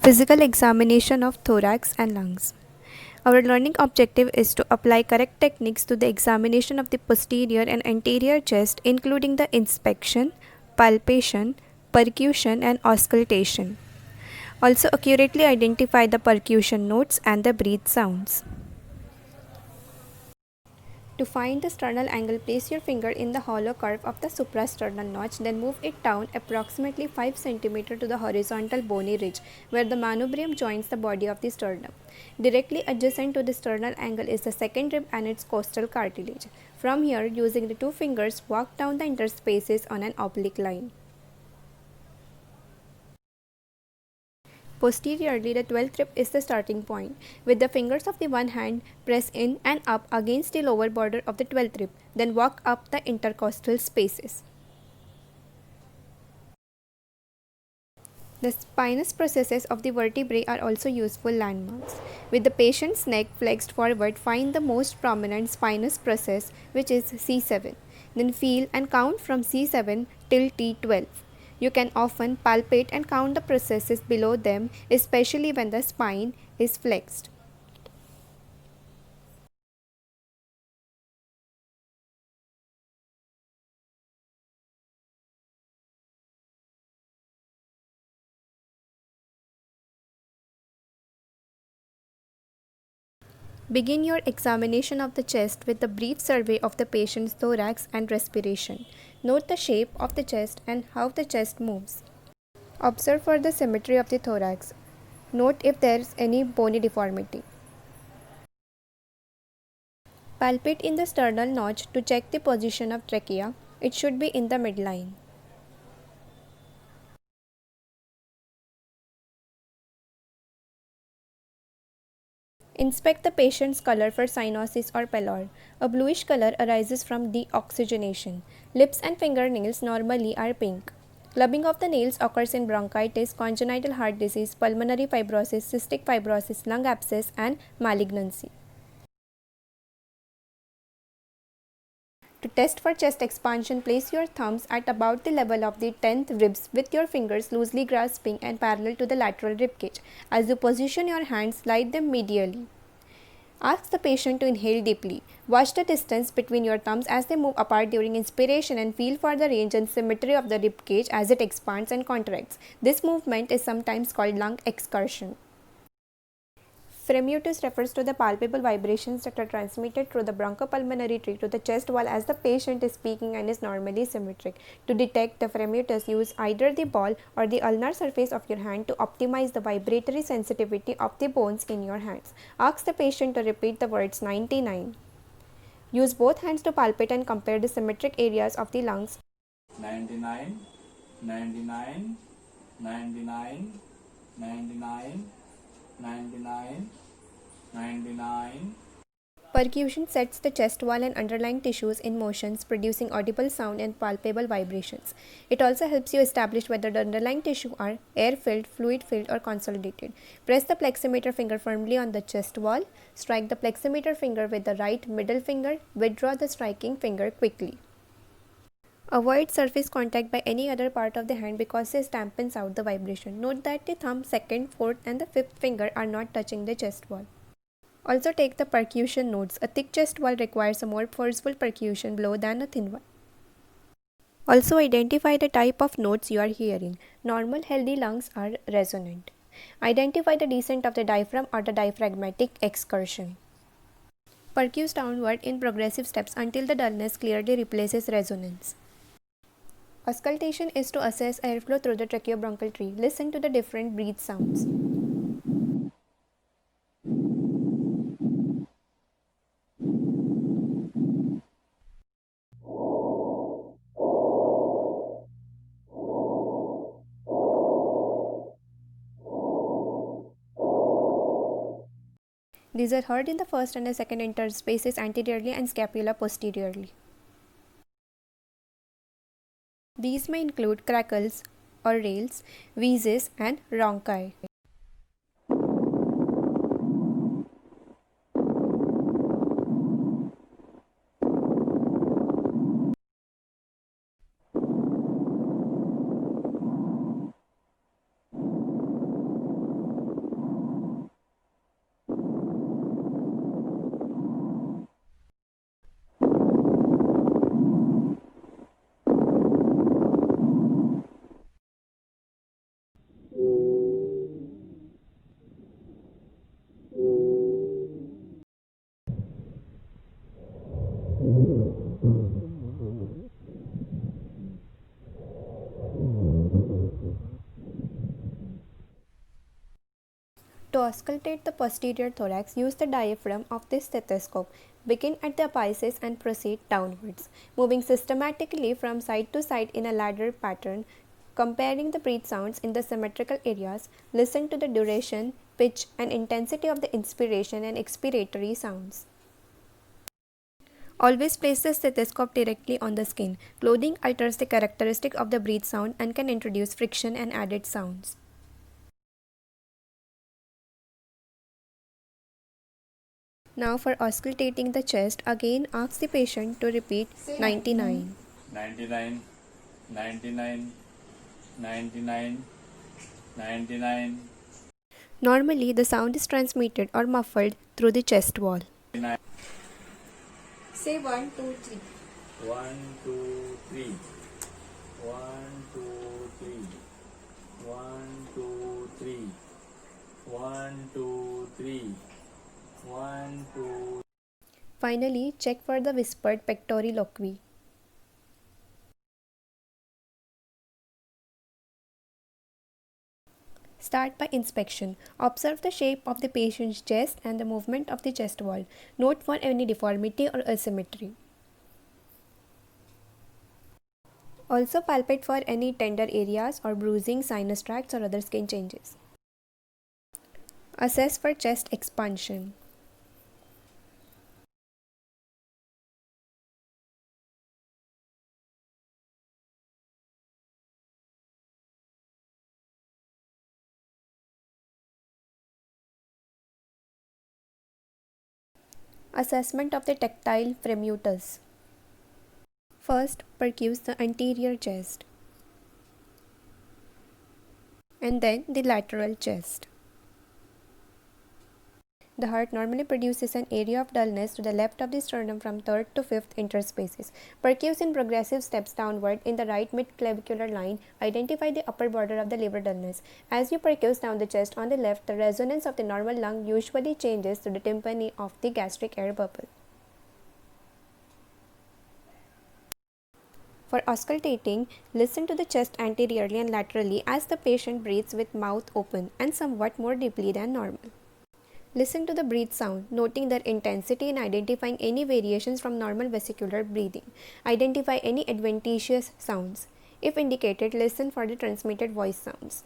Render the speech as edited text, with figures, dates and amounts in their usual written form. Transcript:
Physical examination of thorax and lungs. Our learning objective is to apply correct techniques to the examination of the posterior and anterior chest, including the inspection, palpation, percussion, and auscultation. Also, accurately identify the percussion notes and the breath sounds. To find the sternal angle, place your finger in the hollow curve of the suprasternal notch, then move it down approximately 5 cm to the horizontal bony ridge where the manubrium joins the body of the sternum. Directly adjacent to the sternal angle is the second rib and its costal cartilage. From here, using the two fingers, walk down the interspaces on an oblique line. Posteriorly, the 12th rib is the starting point. With the fingers of the one hand, press in and up against the lower border of the 12th rib, then walk up the intercostal spaces. The spinous processes of the vertebrae are also useful landmarks. With the patient's neck flexed forward, find the most prominent spinous process, which is C7. Then feel and count from C7 till T12. You can often palpate and count the processes below them, especially when the spine is flexed. Begin your examination of the chest with a brief survey of the patient's thorax and respiration. Note the shape of the chest and how the chest moves. Observe for the symmetry of the thorax. Note if there is any bony deformity. Palpate in the sternal notch to check the position of trachea. It should be in the midline. Inspect the patient's color for cyanosis or pallor. A bluish color arises from deoxygenation. Lips and fingernails normally are pink. Clubbing of the nails occurs in bronchitis, congenital heart disease, pulmonary fibrosis, cystic fibrosis, lung abscess, and malignancy. To test for chest expansion, place your thumbs at about the level of the 10th ribs with your fingers loosely grasping and parallel to the lateral rib cage. As you position your hands, slide them medially. Ask the patient to inhale deeply. Watch the distance between your thumbs as they move apart during inspiration and feel for the range and symmetry of the rib cage as it expands and contracts. This movement is sometimes called lung excursion. Fremutus refers to the palpable vibrations that are transmitted through the bronchopulmonary tree to the chest wall as the patient is speaking and is normally symmetric. To detect the fremutus, use either the ball or the ulnar surface of your hand to optimize the vibratory sensitivity of the bones in your hands. Ask the patient to repeat the words 99. Use both hands to palpate and compare the symmetric areas of the lungs. 99, 99, 99, 99, 99, 99. Percussion sets the chest wall and underlying tissues in motions, producing audible sound and palpable vibrations. It also helps you establish whether the underlying tissue are air-filled, fluid-filled, or consolidated. Press the pleximeter finger firmly on the chest wall. Strike the pleximeter finger with the right middle finger. Withdraw the striking finger quickly. Avoid surface contact by any other part of the hand because this dampens out the vibration. Note that the thumb, second, fourth, and the fifth finger are not touching the chest wall. Also take the percussion notes. A thick chest wall requires a more forceful percussion blow than a thin one. Also identify the type of notes you are hearing. Normal healthy lungs are resonant. Identify the descent of the diaphragm or the diaphragmatic excursion. Percuse downward in progressive steps until the dullness clearly replaces resonance. Auscultation is to assess airflow through the tracheobronchial tree. Listen to the different breath sounds. These are heard in the first and the second interspaces anteriorly and scapula posteriorly. These may include crackles or rales, wheezes, and rhonchi. To auscultate the posterior thorax, use the diaphragm of this stethoscope. Begin at the apices and proceed downwards, moving systematically from side to side in a ladder pattern, comparing the breath sounds in the symmetrical areas. Listen to the duration, pitch, and intensity of the inspiration and expiratory sounds. Always place the stethoscope directly on the skin. Clothing alters the characteristic of the breath sound and can introduce friction and added sounds. Now for auscultating the chest, again ask the patient to repeat 99. 99, 99, 99, 99, Normally, the sound is transmitted or muffled through the chest wall. 99. Say 1, 2, 3. 1, 2, 3. 1, 2, 3. 1, 2, 3. 1, 2, 3. 1, 2. Finally, check for the whispered pectoriloquy. Start by inspection. Observe the shape of the patient's chest and the movement of the chest wall. Note for any deformity or asymmetry. Also palpate for any tender areas or bruising, sinus tracts, or other skin changes. Assess for chest expansion. Assessment of the tactile fremutus. First, percuse the anterior chest and then the lateral chest. The heart normally produces an area of dullness to the left of the sternum from 3rd to 5th interspaces. Percuse in progressive steps downward in the right mid-clavicular line. Identify the upper border of the liver dullness. As you percuse down the chest on the left, the resonance of the normal lung usually changes to the tympani of the gastric air bubble. For auscultating, listen to the chest anteriorly and laterally as the patient breathes with mouth open and somewhat more deeply than normal. Listen to the breath sound, noting their intensity and identifying any variations from normal vesicular breathing. Identify any adventitious sounds. If indicated, listen for the transmitted voice sounds.